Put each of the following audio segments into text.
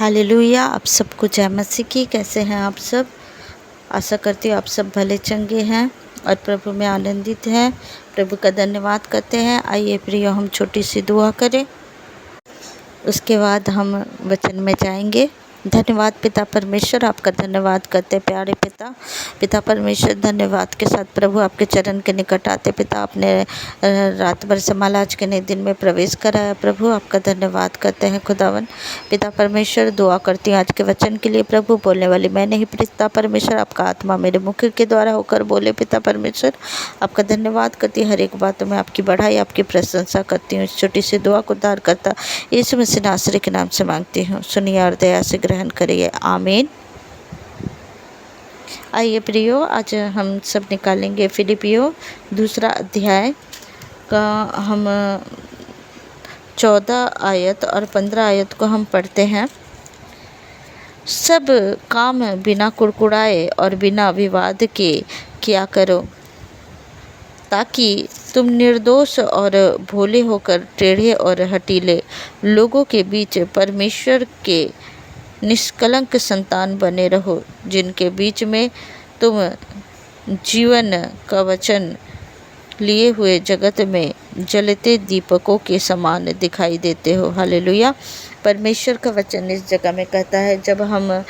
Hallelujah. आप सबको जय मसीह की। कैसे हैं आप सब? आशा करती हूँ आप सब भले चंगे हैं और प्रभु में आनंदित हैं। प्रभु का धन्यवाद करते हैं। आइए प्रियो, हम छोटी सी दुआ करें, उसके बाद हम वचन में जाएंगे। धन्यवाद पिता परमेश्वर, आपका धन्यवाद करते प्यारे पिता परमेश्वर। धन्यवाद के साथ प्रभु आपके चरण के निकट आते पिता, आपने रात भर संभाला, आज के नए दिन में प्रवेश कराया प्रभु, आपका धन्यवाद करते हैं खुदावन। पिता परमेश्वर, दुआ करती हूँ आज के वचन के लिए प्रभु। बोलने वाली मैं नहीं पिता परमेश्वर, आपका आत्मा मेरे मुख के द्वारा होकर बोले पिता परमेश्वर। आपका धन्यवाद करती हूँ, हर एक बातों में आपकी बढ़ाई, आपकी प्रशंसा करती हूँ। इस छोटी सी दुआ को उद्धार करता यीशु मसीह नासरी के नाम से मांगती हूँ, सुनिए और दया से ग्रहण करिए, आमीन। आइए प्रियो, आज हम सब निकालेंगे फिलिपियो 2 अध्याय का हम 14 आयत और 15 आयत को हम पढ़ते हैं। सब काम बिना कुड़कुड़ाए और बिना विवाद के किया करो, ताकि तुम निर्दोष और भोले होकर टेढ़े और हठीले लोगों के बीच परमेश्वर के निष्कलंक संतान बने रहो, जिनके बीच में तुम जीवन का वचन लिए हुए जगत में जलते दीपकों के समान दिखाई देते हो। हालेलुया। परमेश्वर का वचन इस जगह में कहता है, जब हम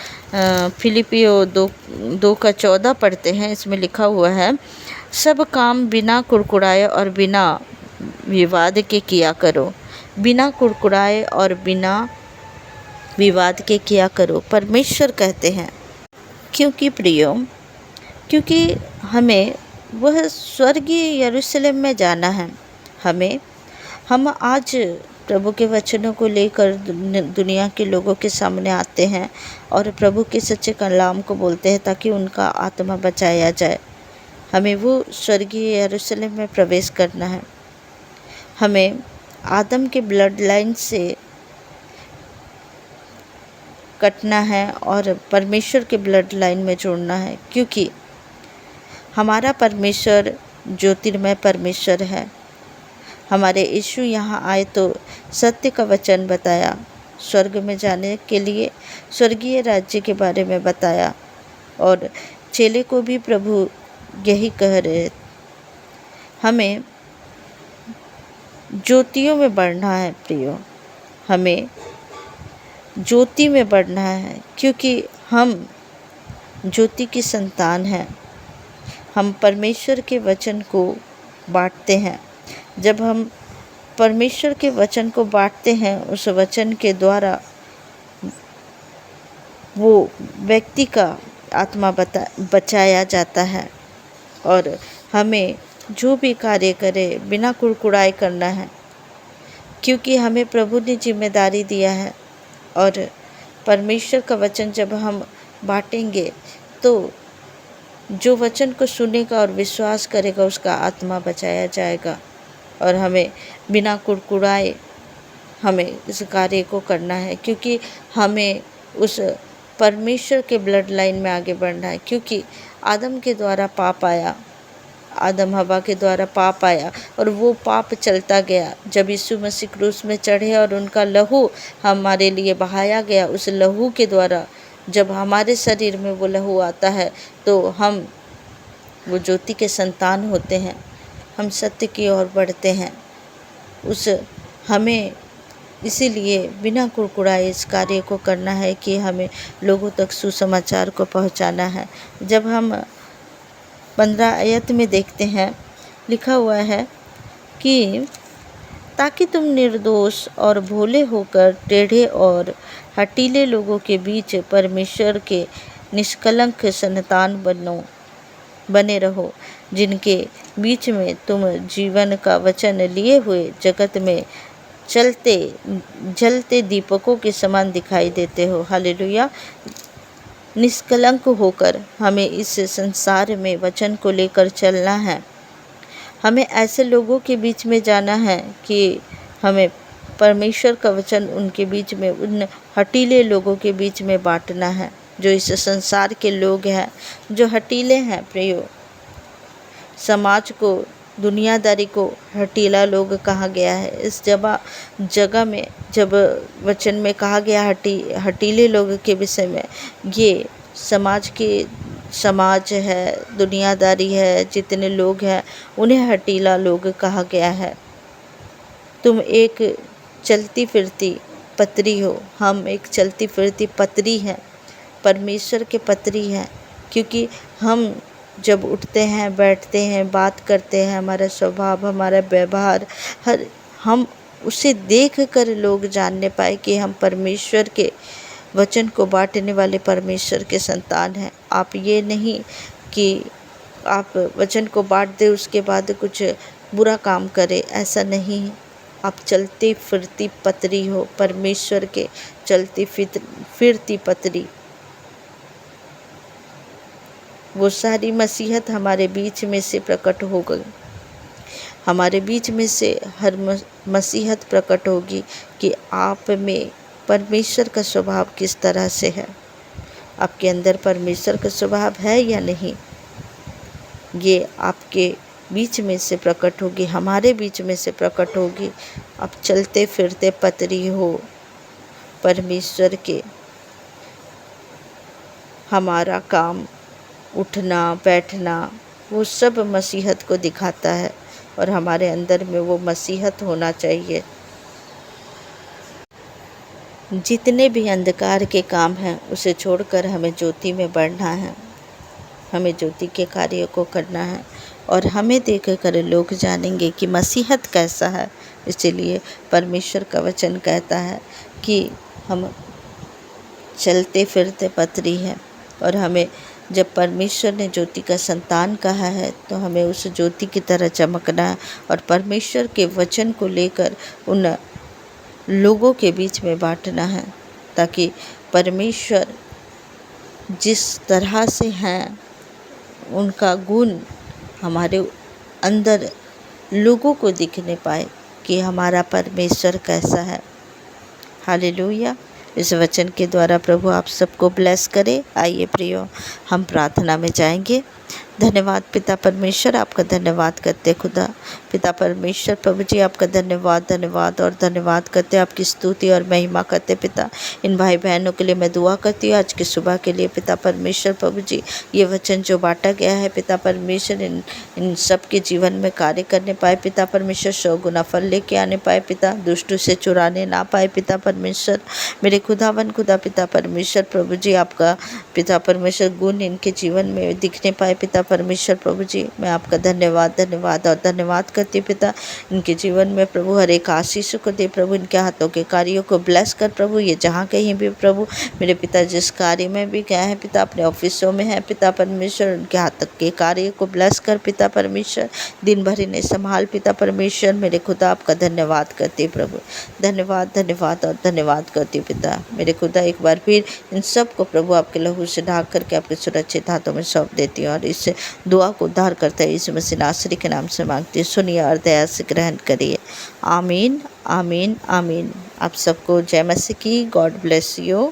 फिलिपियो 2:14 पढ़ते हैं, इसमें लिखा हुआ है, सब काम बिना कुड़कुड़ाए और बिना विवाद के किया करो। बिना कुड़कुड़ाए और बिना विवाद के किया करो, परमेश्वर कहते हैं। क्योंकि प्रियो, क्योंकि हमें वह स्वर्गीय यरूशलेम में जाना है। हम आज प्रभु के वचनों को लेकर दुनिया के लोगों के सामने आते हैं और प्रभु के सच्चे कलाम को बोलते हैं, ताकि उनका आत्मा बचाया जाए। हमें वो स्वर्गीय यरूशलेम में प्रवेश करना है। हमें आदम के ब्लड लाइन से कटना है और परमेश्वर के ब्लड लाइन में जुड़ना है, क्योंकि हमारा परमेश्वर ज्योतिर्मय परमेश्वर है। हमारे यीशु यहाँ आए तो सत्य का वचन बताया, स्वर्ग में जाने के लिए स्वर्गीय राज्य के बारे में बताया, और चेले को भी प्रभु यही कह रहे, हमें ज्योतियों में बढ़ना है प्रियो, हमें ज्योति में बढ़ना है, क्योंकि हम ज्योति की संतान हैं। हम परमेश्वर के वचन को बांटते हैं। जब हम परमेश्वर के वचन को बांटते हैं, उस वचन के द्वारा वो व्यक्ति का आत्मा बचाया जाता है, और हमें जो भी कार्य करे बिना कुड़कुड़ाए करना है, क्योंकि हमें प्रभु ने जिम्मेदारी दिया है। और परमेश्वर का वचन जब हम बांटेंगे, तो जो वचन को सुनेगा और विश्वास करेगा, उसका आत्मा बचाया जाएगा। और हमें बिना कुड़कुड़ाए हमें इस कार्य को करना है, क्योंकि हमें उस परमेश्वर के ब्लड लाइन में आगे बढ़ना है। क्योंकि आदम के द्वारा पाप आया, आदम हवा के द्वारा पाप आया, और वो पाप चलता गया। जब यीशु मसीह क्रूस में चढ़े और उनका लहू हमारे लिए बहाया गया, उस लहू के द्वारा जब हमारे शरीर में वो लहू आता है, तो हम वो ज्योति के संतान होते हैं, हम सत्य की ओर बढ़ते हैं। हमें इसीलिए बिना कुड़कुड़ाए इस कार्य को करना है कि हमें लोगों तक सुसमाचार को पहुंचाना है। जब हम 15 आयत में देखते हैं, लिखा हुआ है कि ताकि तुम निर्दोष और भोले होकर टेढ़े और हठीले लोगों के बीच परमेश्वर के निष्कलंक संतान बने रहो, जिनके बीच में तुम जीवन का वचन लिए हुए जगत में जलते दीपकों के समान दिखाई देते हो। हालेलुया। निष्कलंक होकर हमें इस संसार में वचन को लेकर चलना है। हमें ऐसे लोगों के बीच में जाना है कि हमें परमेश्वर का वचन उनके बीच में, उन हठीले लोगों के बीच में बांटना है, जो इस संसार के लोग हैं, जो हठीले हैं प्रियो, समाज को दुनियादारी को हठीला लोग कहा गया है। इस जगह में जब वचन में कहा गया हठीले लोग के विषय में, ये समाज है, दुनियादारी है, जितने लोग हैं उन्हें हठीला लोग कहा गया है। तुम एक चलती फिरती पत्री हो, हम एक चलती फिरती पत्री हैं, परमेश्वर के पत्री हैं, क्योंकि हम जब उठते हैं, बैठते हैं, बात करते हैं, हमारा स्वभाव, हमारा व्यवहार, हम उसे देख कर लोग जानने पाए कि हम परमेश्वर के वचन को बांटने वाले परमेश्वर के संतान हैं। आप ये नहीं कि आप वचन को बांट दे उसके बाद कुछ बुरा काम करें, ऐसा नहीं है। आप चलती फिरती पत्री हो, परमेश्वर के चलती फिरती पत्री। वो सारी मसीहत हमारे बीच में से प्रकट हो गई, हमारे बीच में से हर मसीहत प्रकट होगी कि आप में परमेश्वर का स्वभाव किस तरह से है, आपके अंदर परमेश्वर का स्वभाव है या नहीं। ये आपके बीच में से प्रकट होगी, हमारे बीच में से प्रकट होगी। आप चलते फिरते पत्री हो परमेश्वर के। हमारा काम, उठना बैठना, वो सब मसीहत को दिखाता है और हमारे अंदर में वो मसीहत होना चाहिए। जितने भी अंधकार के काम हैं उसे छोड़कर हमें ज्योति में बढ़ना है, हमें ज्योति के कार्य को करना है और हमें देख कर लोग जानेंगे कि मसीहत कैसा है। इसलिए परमेश्वर का वचन कहता है कि हम चलते फिरते पत्री हैं और हमें जब परमेश्वर ने ज्योति का संतान कहा है तो हमें उस ज्योति की तरह चमकना है और परमेश्वर के वचन को लेकर उन लोगों के बीच में बांटना है, ताकि परमेश्वर जिस तरह से हैं उनका गुण हमारे अंदर लोगों को दिखने पाए कि हमारा परमेश्वर कैसा है। हालेलुया। इस वचन के द्वारा प्रभु आप सबको ब्लेस करे। आइए प्रियो, हम प्रार्थना में जाएंगे। धन्यवाद पिता परमेश्वर, आपका धन्यवाद करते खुदा। पिता परमेश्वर प्रभु जी आपका धन्यवाद और धन्यवाद करते, आपकी स्तुति और महिमा करते। पिता इन भाई बहनों के लिए मैं दुआ करती हूँ आज की सुबह के लिए। पिता परमेश्वर प्रभु जी ये वचन जो बांटा गया है पिता परमेश्वर इन सब के जीवन में कार्य करने पाए। पिता परमेश्वर 100 गुना फल लेके आने पाए। पिता दुष्टों से चुराने ना पाए। पिता परमेश्वर मेरे खुदावन खुदा पिता परमेश्वर प्रभु जी आपका पिता परमेश्वर गुण इनके जीवन में दिखने पाए। पिता परमेश्वर प्रभु जी मैं आपका धन्यवाद और धन्यवाद करती हूँ। पिता इनके जीवन में प्रभु हर एक आशीष को दे प्रभु, इनके हाथों के कार्यों को ब्लेस कर प्रभु। ये जहाँ कहीं भी प्रभु मेरे पिता जिस कार्य में भी गए हैं पिता, अपने ऑफिसों में है पिता परमेश्वर, उनके हाथ के कार्य को ब्लेस कर पिता परमेश्वर। दिन भर इन्हें संभाल पिता परमेश्वर। मेरे खुदा आपका धन्यवाद करती प्रभु, धन्यवाद और धन्यवाद करती पिता। मेरे खुदा एक बार फिर इन सब को प्रभु आपके लहू से ढाक करके आपके सुरक्षित हाथों में सौंप देती हूँ और इस दुआ को उद्धार करता है यीशु मसीह नासरी के नाम से मांगती हूँ। सुनिए और दया से ग्रहण करिए। आमीन आमीन आमीन। आप सबको जय मसीह की। God bless you.